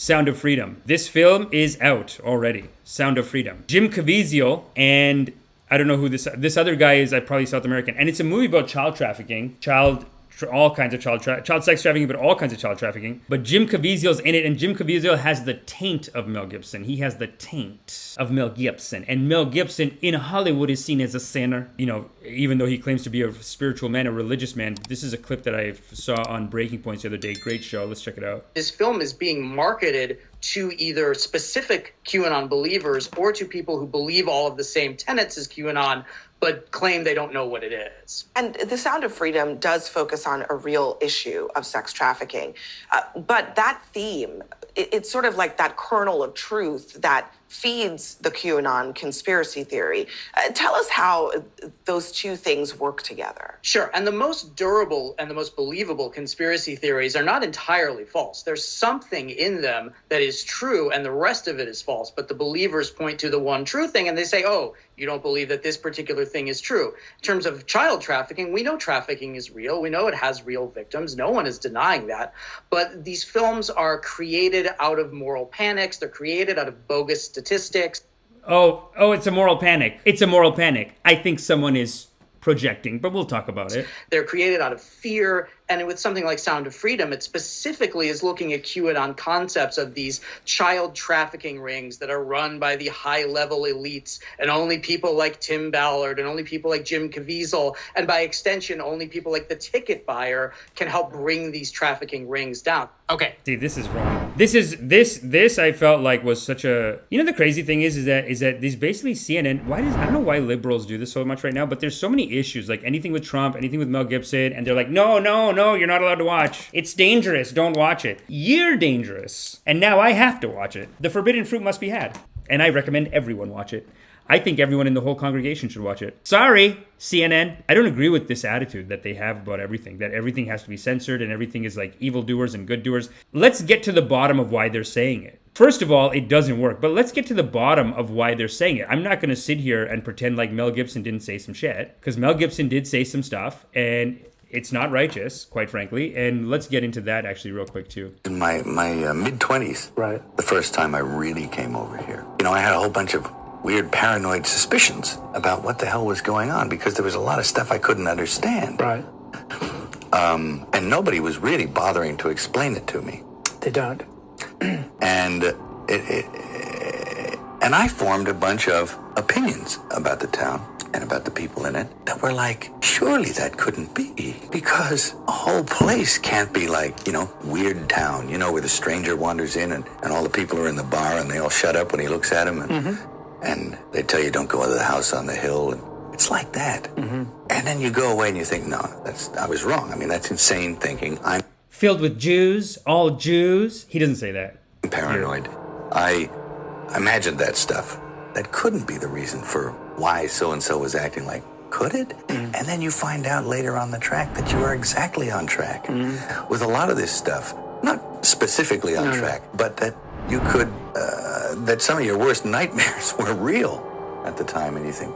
Sound of Freedom. This film is out already. Sound of Freedom. Jim Caviezel and I don't know who this other guy is. Probably South American, and it's a movie about child trafficking, all kinds of child sex trafficking, but all kinds of child trafficking. But Jim Caviezel's in it, and Jim Caviezel has the taint of Mel Gibson. He has the taint of Mel Gibson, and Mel Gibson in Hollywood is seen as a sinner. You know, even though he claims to be a spiritual man, a religious man. This is a clip that I saw on Breaking Points the other day. Great show. Let's check it out. This film is being marketed to either specific QAnon believers or to people who believe all of the same tenets as QAnon, but claim they don't know what it is. And The Sound of Freedom does focus on a real issue of sex trafficking. But that theme, it's sort of like that kernel of truth that feeds the QAnon conspiracy theory. Tell us how those two things work together. Sure. And the most durable and the most believable conspiracy theories are not entirely false. There's something in them that is true and the rest of it is false. But the believers point to the one true thing and they say, oh, you don't believe that this particular thing is true. In terms of child trafficking, we know trafficking is real. We know it has real victims. No one is denying that. But these films are created out of moral panics. They're created out of bogus statistics. Oh, it's a moral panic. It's a moral panic. I think someone is projecting, but we'll talk about it. They're created out of fear. And with something like Sound of Freedom, it specifically is looking at QAnon concepts of these child trafficking rings that are run by the high-level elites and only people like Tim Ballard and only people like Jim Caviezel, and by extension, only people like the ticket buyer can help bring these trafficking rings down. Okay. See, this is wrong. This I felt like was such a... You know, the crazy thing is that these basically CNN... I don't know why liberals do this so much right now, but there's so many issues, like anything with Trump, anything with Mel Gibson, and they're like, no, you're not allowed to watch. It's dangerous. Don't watch it. You're dangerous. And now I have to watch it. The forbidden fruit must be had. And I recommend everyone watch it. I think everyone in the whole congregation should watch it. Sorry, CNN. I don't agree with this attitude that they have about everything, that everything has to be censored and everything is like evildoers and good doers. Let's get to the bottom of why they're saying it. First of all, it doesn't work, but let's get to the bottom of why they're saying it. I'm not going to sit here and pretend like Mel Gibson didn't say some shit, because Mel Gibson did say some stuff, and it's not righteous, quite frankly. And let's get into that actually real quick, too. In my mid-20s, right, the first time I really came over here, I had a whole bunch of weird paranoid suspicions about what the hell was going on, because there was a lot of stuff I couldn't understand. Right. And nobody was really bothering to explain it to me. They don't. And and I formed a bunch of opinions about the town and about the people in it that were like, surely that couldn't be, because a whole place can't be like, weird town, where the stranger wanders in and all the people are in the bar and they all shut up when he looks at them and they tell you don't go into the house on the hill, and it's like that. And then you go away and you think, no, I was wrong. I mean, that's insane thinking. I'm filled with Jews, all Jews. He doesn't say that. Paranoid. I imagined that stuff. That couldn't be the reason for why so-and-so was acting like, could it? And then you find out later on the track that you are exactly on track with a lot of this stuff. Not specifically on track, but that you could, that some of your worst nightmares were real at the time, and you think,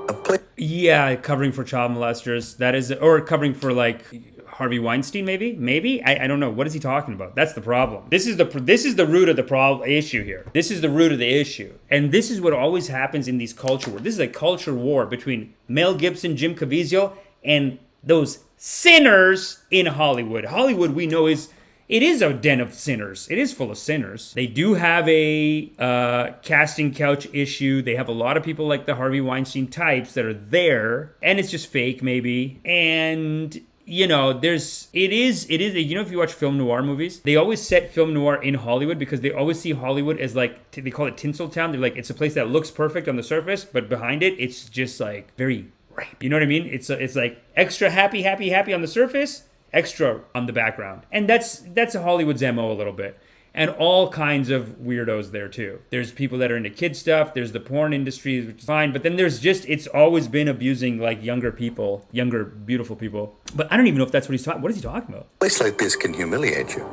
a place. Yeah, covering for child molesters, that is, or covering for like Harvey Weinstein, maybe. I don't know. What is he talking about? That's the problem. This is the root of the issue here. This is the root of the issue, and this is what always happens in these culture wars. This is a culture war between Mel Gibson, Jim Caviezel, and those sinners in Hollywood. Hollywood, we know, is a den of sinners. It is full of sinners. They do have a casting couch issue. They have a lot of people like the Harvey Weinstein types that are there, and it's just fake, maybe. And it is, if you watch film noir movies, they always set film noir in Hollywood because they always see Hollywood as like, they call it Tinseltown. They're like, it's a place that looks perfect on the surface, but behind it, it's just like very rape. You know what I mean? It's like extra happy on the surface, extra on the background. And that's a Hollywood's MO a little bit. And all kinds of weirdos there too. There's people that are into kid stuff. There's the porn industry, which is fine. But then it's always been abusing like younger people, younger, beautiful people. But I don't even know if that's what he's talking. What is he talking about? A place like this can humiliate you.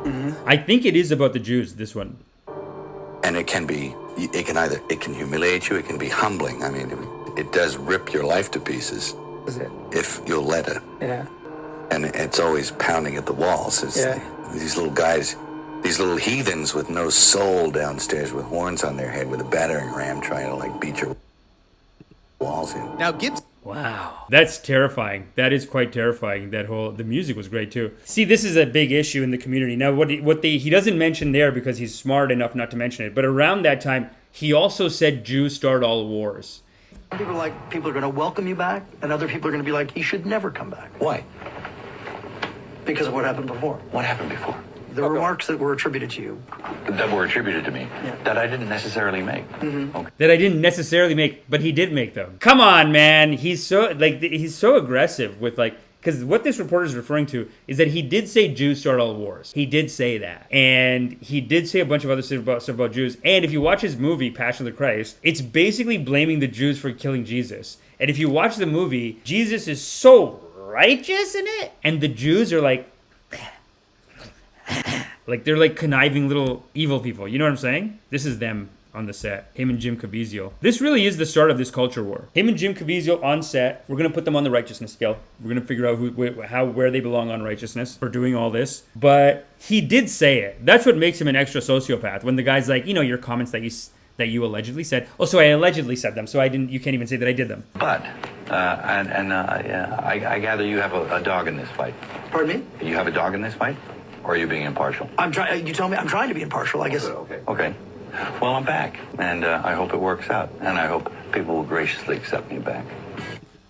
I think it is about the Jews, this one. And it can humiliate you. It can be humbling. I mean, it does rip your life to pieces. Is it? If you'll let it. Yeah. And it's always pounding at the walls. It's these little guys These little heathens with no soul downstairs with horns on their head with a battering ram trying to like beat your walls in. Now, Gibson. Wow. That's terrifying. That is quite terrifying. The music was great too. See, this is a big issue in the community. Now, he doesn't mention there because he's smart enough not to mention it, but around that time, he also said Jews start all wars. People are going to welcome you back, and other people are going to be like, you should never come back. Why? Because of what happened before. What happened before? The remarks that were attributed to you. That were attributed to me. Yeah. That I didn't necessarily make. Mm-hmm. Okay. That I didn't necessarily make, but he did make them. Come on, man. He's so aggressive with because what this reporter is referring to is that he did say Jews start all wars. He did say that. And he did say a bunch of other stuff about Jews. And if you watch his movie, Passion of the Christ, it's basically blaming the Jews for killing Jesus. And if you watch the movie, Jesus is so righteous in it. And the Jews are like they're like conniving little evil people. You know what I'm saying? This is them on the set. Him and Jim Caviezel. This really is the start of this culture war. Him and Jim Caviezel on set. We're going to put them on the righteousness scale. We're going to figure out where they belong on righteousness for doing all this. But he did say it. That's what makes him an extra sociopath. When the guy's like, your comments that you allegedly said. Oh, so I allegedly said them. So I didn't. You can't even say that I did them. But, I gather you have a dog in this fight. Pardon me? You have a dog in this fight? Or are you being impartial? You told me I'm trying to be impartial, I guess. Okay. Well, I'm back, and I hope it works out, and I hope people will graciously accept me back.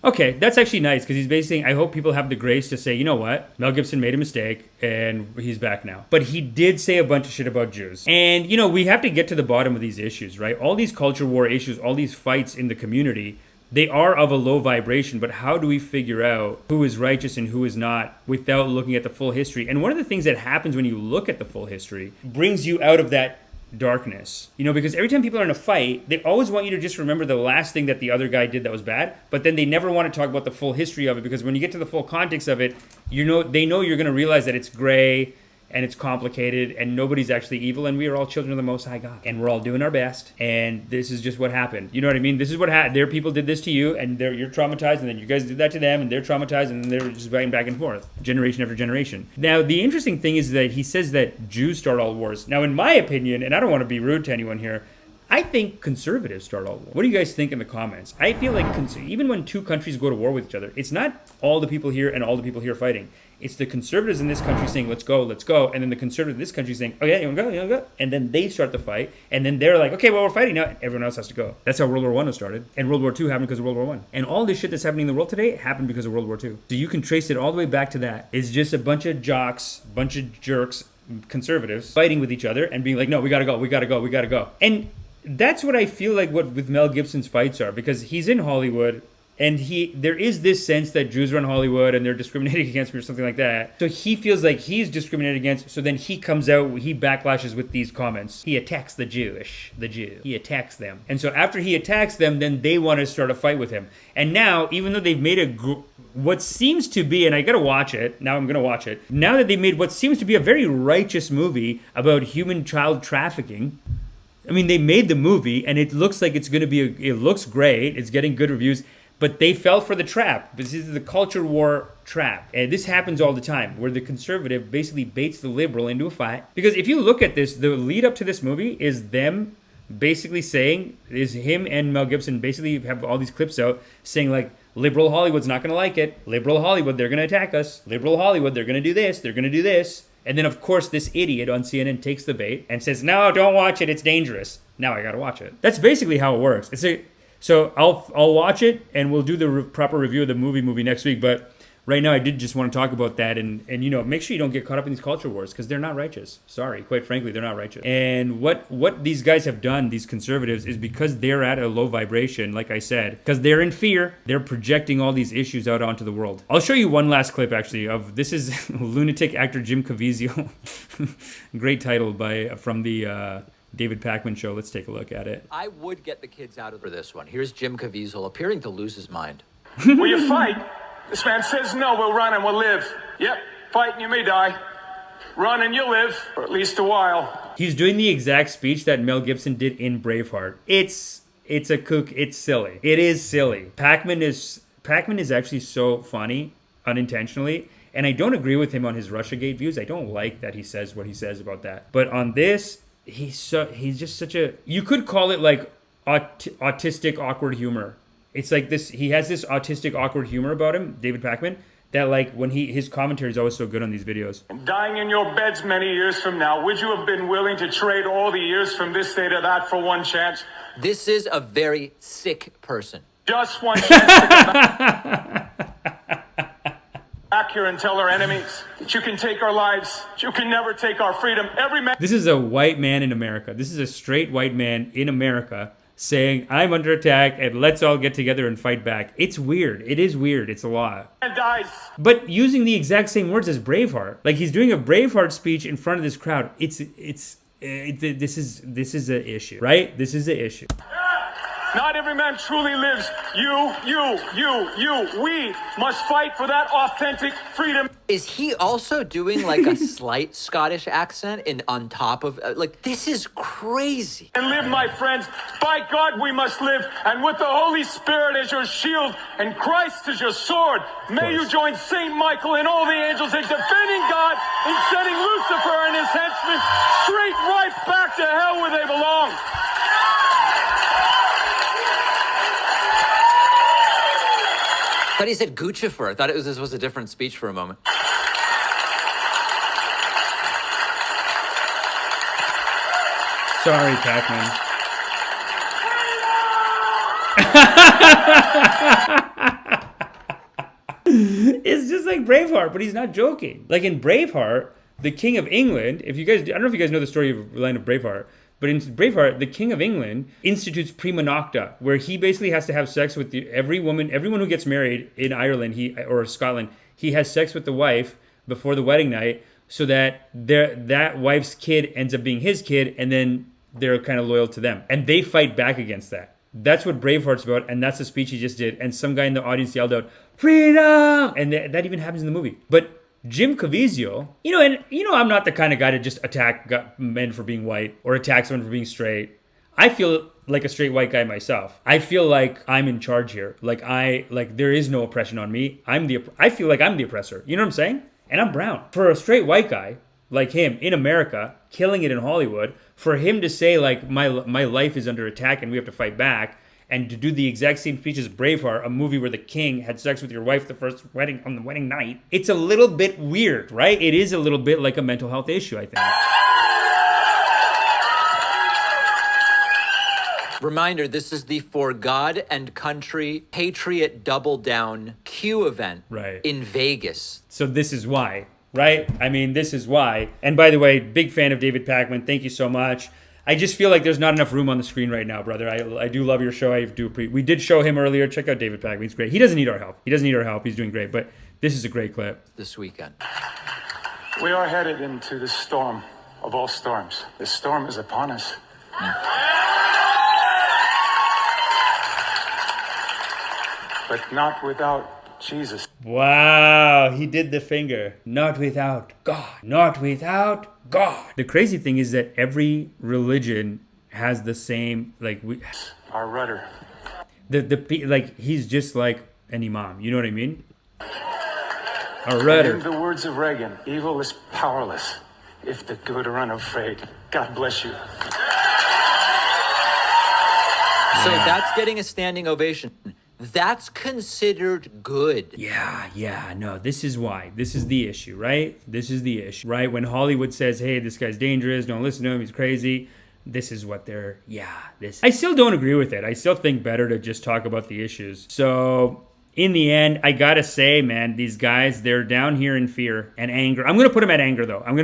Okay, that's actually nice, because he's basically saying, I hope people have the grace to say, you know what, Mel Gibson made a mistake, and he's back now. But he did say a bunch of shit about Jews. And, we have to get to the bottom of these issues, right? All these culture war issues, all these fights in the community, they are of a low vibration, but how do we figure out who is righteous and who is not without looking at the full history? And one of the things that happens when you look at the full history brings you out of that darkness, because every time people are in a fight, they always want you to just remember the last thing that the other guy did that was bad, but then they never want to talk about the full history of it, because when you get to the full context of it, they know you're going to realize that it's gray and it's complicated and nobody's actually evil, and we are all children of the Most High God, and we're all doing our best, and this is just what happened. You know what I mean? This is what happened. Their people did this to you, and you're traumatized, and then you guys did that to them, and they're traumatized, and they're just fighting back and forth, generation after generation. Now, the interesting thing is that he says that Jews start all wars. Now, in my opinion, and I don't want to be rude to anyone here, I think conservatives start all wars. What do you guys think in the comments? I feel like even when two countries go to war with each other, it's not all the people here and all the people here fighting. It's the conservatives in this country saying, let's go, and then the conservatives in this country saying, oh yeah, you want to go, and then they start the fight, and then they're like, okay, well, we're fighting now, everyone else has to go. That's how World War I was started, and World War II happened because of World War I. And all this shit that's happening in the world today happened because of World War II. So you can trace it all the way back to that. It's just a bunch of jocks, bunch of jerks, conservatives, fighting with each other and being like, no, we gotta go. And that's what I feel like what with Mel Gibson's fights are, because he's in Hollywood, and there is this sense that Jews run Hollywood and they're discriminating against me or something like that. So he feels like he's discriminated against. So then he comes out, he backlashes with these comments. He attacks the Jew. He attacks them. And so after he attacks them, then they want to start a fight with him. And now, even though they've made what seems to be, and I gotta watch it, now I'm gonna watch it. Now that they made what seems to be a very righteous movie about human child trafficking, I mean, they made the movie and it looks like it's gonna be, it looks great, it's getting good reviews, but they fell for the trap. This is the culture war trap. And this happens all the time, where the conservative basically baits the liberal into a fight. Because if you look at this, the lead up to this movie is them basically saying, is him and Mel Gibson basically have all these clips out saying like, liberal Hollywood's not gonna like it. Liberal Hollywood, they're gonna attack us. Liberal Hollywood, they're gonna do this, they're gonna do this. And then, of course, this idiot on CNN takes the bait and says, no, don't watch it, it's dangerous. Now I gotta watch it. That's basically how it works. So I'll watch it, and we'll do the proper review of the movie next week. But right now, I did just want to talk about that, and make sure you don't get caught up in these culture wars, because they're not righteous. Sorry, quite frankly, they're not righteous. And what these guys have done, these conservatives, is because they're at a low vibration, like I said, because they're in fear, they're projecting all these issues out onto the world. I'll show you one last clip, actually, of this is lunatic actor Jim Caviezel. Great title from the David Pakman show. Let's take a look at it. I would get the kids out of for this one. Here's Jim Caviezel appearing to lose his mind. Will you fight? This man says no, we'll run and we'll live. Yep, fight and you may die. Run and you'll live, for at least a while. He's doing the exact speech that Mel Gibson did in Braveheart. It's a kook. It's silly. It is silly. Pakman is actually so funny, unintentionally. And I don't agree with him on his Russiagate views. I don't like that he says what he says about that. But on this, he's just such a, you could call it like autistic awkward humor. It's like this, he has this autistic awkward humor about him, David Pakman, that like when his commentary is always so good on these videos. Dying in your beds many years from now, would you have been willing to trade all the years from this day to that for one chance? This is a very sick person. Just one chance to come back here and tell our enemies that you can take our lives, that you can never take our freedom. Every man. This is a white man in America. This is a straight white man in America saying, I'm under attack and let's all get together and fight back. It's weird. It is weird. It's a lot. Dies. But using the exact same words as Braveheart. Like he's doing a Braveheart speech in front of this crowd. This is an issue, right? This is the issue. Not every man truly lives. You. We must fight for that authentic freedom. Is he also doing like a slight Scottish accent on top of, like, this is crazy. And live, my friends. By God, we must live. And with the Holy Spirit as your shield and Christ as your sword, may you join Saint Michael and all the angels in defending God and sending Lucifer and his henchmen straight right back to hell where they belong. I thought he said Guccifer. I thought this was a different speech for a moment. Sorry, Pac-Man. It's just like Braveheart, but he's not joking. Like in Braveheart, the King of England, I don't know if you guys know the story of the line of Braveheart, but in Braveheart, the King of England institutes prima nocta, where he basically has to have sex with everyone who gets married in Ireland or Scotland. He has sex with the wife before the wedding night, so that that wife's kid ends up being his kid, and then they're kind of loyal to them. And they fight back against that. That's what Braveheart's about, and that's the speech he just did. And some guy in the audience yelled out, "Freedom!" And that even happens in the movie. But Jim Caviezel, I'm not the kind of guy to just attack men for being white or attack someone for being straight. I feel like a straight white guy myself. I feel like I'm in charge here. Like there is no oppression on me. I feel like I'm the oppressor. You know what I'm saying? And I'm brown. For a straight white guy like him in America, killing it in Hollywood, for him to say like my life is under attack and we have to fight back, and to do the exact same speech as Braveheart, a movie where the king had sex with your wife on the wedding night, it's a little bit weird, right? It is a little bit like a mental health issue, I think. Reminder, this is the For God and Country Patriot Double Down Q event in Vegas. So this is why, right? I mean, this is why. And by the way, big fan of David Pakman. Thank you so much. I just feel like there's not enough room on the screen right now, brother. I do love your show. We did show him earlier. Check out David Pakman. He's great. He doesn't need our help. He's doing great. But this is a great clip. This weekend. We are headed into the storm of all storms. The storm is upon us. But not without Jesus. Wow, he did the finger. Not without God. Not without God. The crazy thing is that every religion has the same, our rudder. He's just like an imam. You know what I mean? A rudder. In the words of Reagan, evil is powerless if the good are unafraid. God bless you. So that's getting a standing ovation. That's considered good. Yeah, no, this is why. This is the issue, right? This is the issue, right? When Hollywood says, hey, this guy's dangerous, don't listen to him, he's crazy, this is what they're, I still don't agree with it. I still think better to just talk about the issues. So, in the end, I gotta say, man, these guys, they're down here in fear and anger. I'm gonna put them at anger, though. I'm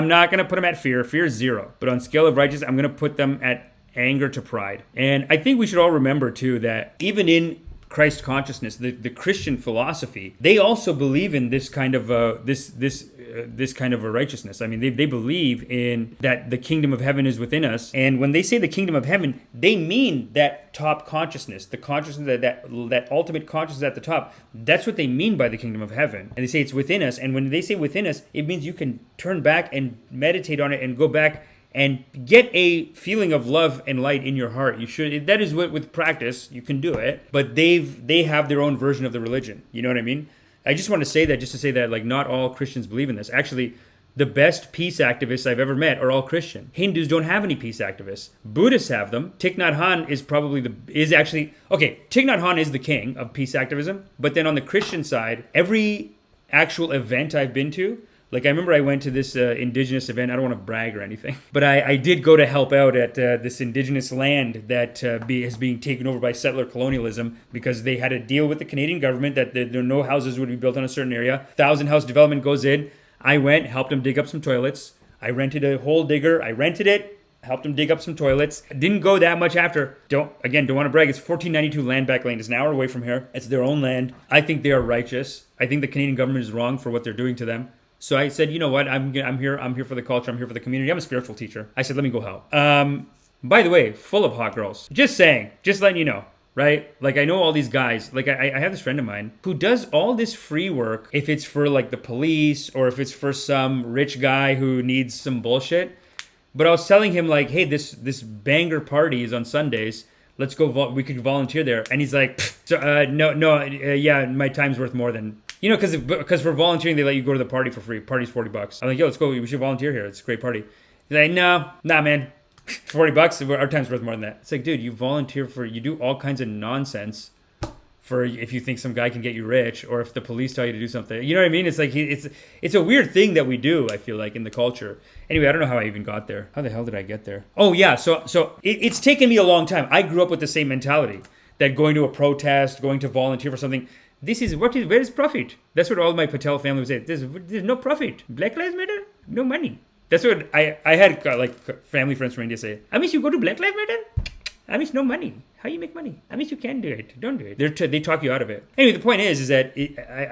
not gonna put them at fear. Fear is 0. But on scale of righteousness, I'm gonna put them at anger to pride. And I think we should all remember, too, that even in Christ consciousness, the Christian philosophy, they also believe in this kind of this kind of a righteousness. I mean, they believe in that the kingdom of heaven is within us, and when they say the kingdom of heaven, they mean that top consciousness, the consciousness that ultimate consciousness at the top. That's what they mean by the kingdom of heaven, and they say it's within us. And when they say within us, it means you can turn back and meditate on it and go back and get a feeling of love and light in your heart. You should. That is what, with practice, you can do it. But they have their own version of the religion. You know what I mean? I just want to say that just to say that like not all Christians believe in this. Actually, the best peace activists I've ever met are all Christian. Hindus don't have any peace activists. Buddhists have them. Thich Nhat Hanh is Thich Nhat Hanh is the king of peace activism. But then on the Christian side, every actual event I've been to, like I remember I went to this indigenous event. I don't want to brag or anything, but I did go to help out at this indigenous land that is being taken over by settler colonialism because they had a deal with the Canadian government that there no houses would be built on a certain area. 1,000 house development goes in. I went, helped them dig up some toilets. I rented a hole digger. I rented it, helped them dig up some toilets. Didn't go that much after. Don't want to brag. It's 1492 land back lane. It's an hour away from here. It's their own land. I think they are righteous. I think the Canadian government is wrong for what they're doing to them. So I said, you know what? I'm here for the culture. I'm here for the community. I'm a spiritual teacher. I said, let me go help. By the way, full of hot girls. Just saying. Just letting you know. Right? Like I know all these guys, like I have this friend of mine who does all this free work if it's for like the police or if it's for some rich guy who needs some bullshit. But I was telling him like, hey, this banger party is on Sundays. Let's go, we could volunteer there. And he's like, yeah, my time's worth more than, you know, because for volunteering, they let you go to the party for free. Party's $40. I'm like, yo, let's go. We should volunteer here. It's a great party. He's like, nah, man. $40, our time's worth more than that. It's like, dude, you do all kinds of nonsense for if you think some guy can get you rich or if the police tell you to do something. You know what I mean? It's like, it's a weird thing that we do, I feel like, in the culture. Anyway, I don't know how I even got there. How the hell did I get there? Oh yeah, so it's taken me a long time. I grew up with the same mentality that going to a protest, going to volunteer for something, where is profit? That's what all my Patel family would say. There's no profit. Black Lives Matter, no money. That's what I had like family friends from India say. I mean, you go to Black Lives Matter? I mean, no money. How you make money? I mean, you can do it. Don't do it. They talk you out of it. Anyway, the point is that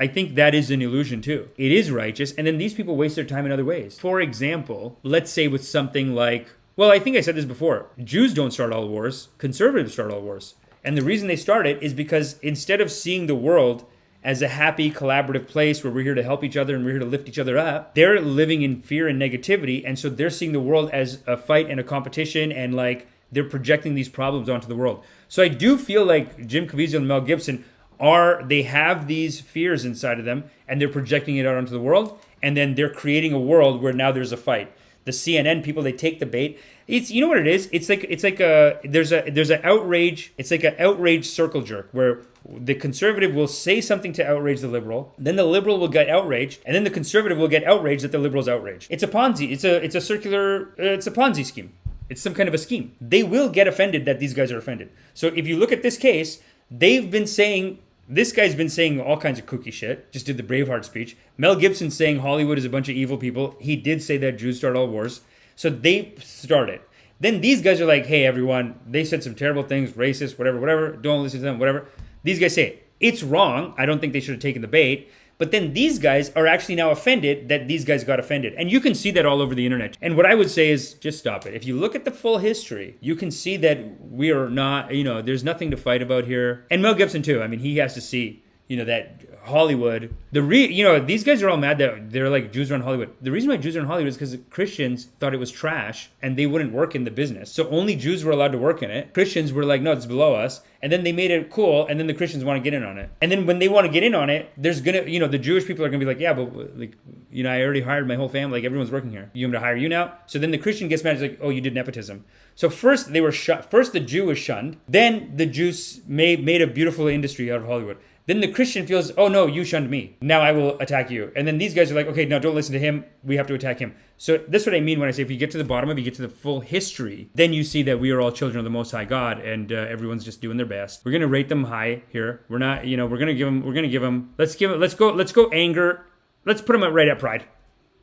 I think that is an illusion too. It is righteous, and then these people waste their time in other ways. For example, let's say with something like, well, I think I said this before. Jews don't start all wars. Conservatives start all wars. And the reason they start it is because instead of seeing the world as a happy, collaborative place where we're here to help each other and we're here to lift each other up, they're living in fear and negativity. And so they're seeing the world as a fight and a competition, and like they're projecting these problems onto the world. So I do feel like Jim Caviezel and Mel Gibson they have these fears inside of them and they're projecting it out onto the world. And then they're creating a world where now there's a fight. The CNN people, they take the bait. It's, you know what it is? It's like there's an outrage. It's like an outrage circle jerk where the conservative will say something to outrage the liberal, then the liberal will get outraged, and then the conservative will get outraged that the liberal's outraged. It's a Ponzi. It's a circular. It's a Ponzi scheme. It's some kind of a scheme. They will get offended that these guys are offended. So if you look at this case, this guy's been saying all kinds of kooky shit. Just did the Braveheart speech. Mel Gibson saying Hollywood is a bunch of evil people. He did say that Jews start all wars. So they started. Then these guys are like, hey, everyone, they said some terrible things, racist, whatever. Don't listen to them, whatever. These guys say, it's wrong. I don't think they should have taken the bait. But then these guys are actually now offended that these guys got offended. And you can see that all over the internet. And what I would say is just stop it. If you look at the full history, you can see that we are not, there's nothing to fight about here. And Mel Gibson too. I mean, he has to see, that Hollywood, these guys are all mad that they're like Jews are in Hollywood. The reason why Jews are in Hollywood is because Christians thought it was trash and they wouldn't work in the business. So only Jews were allowed to work in it. Christians were like, no, it's below us. And then they made it cool, and then the Christians want to get in on it. And then when they want to get in on it, there's gonna, the Jewish people are gonna be like, yeah, but I already hired my whole family, like everyone's working here. You want me to hire you now? So then the Christian gets mad, it's like, oh, you did nepotism. So first they were first the Jew was shunned, then the Jews made a beautiful industry out of Hollywood. Then the Christian feels, oh no, you shunned me. Now I will attack you. And then these guys are like, okay, no, don't listen to him. We have to attack him. So that's what I mean when I say if you get to the bottom of it, you get to the full history, then you see that we are all children of the Most High God, and everyone's just doing their best. We're gonna rate them high here. We're not, we're gonna give them. Let's go anger. Let's put them right at pride.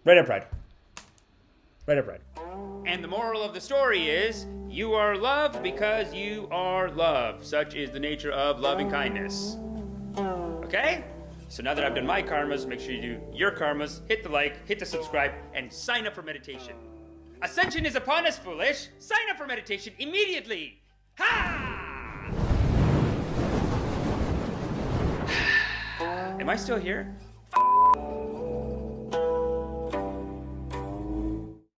Right at pride. Right at pride. And the moral of the story is, you are loved because you are loved. Such is the nature of loving kindness. Okay? So now that I've done my karmas, make sure you do your karmas, hit the like, hit the subscribe, and sign up for meditation. Ascension is upon us, foolish. Sign up for meditation immediately. Ha! Am I still here?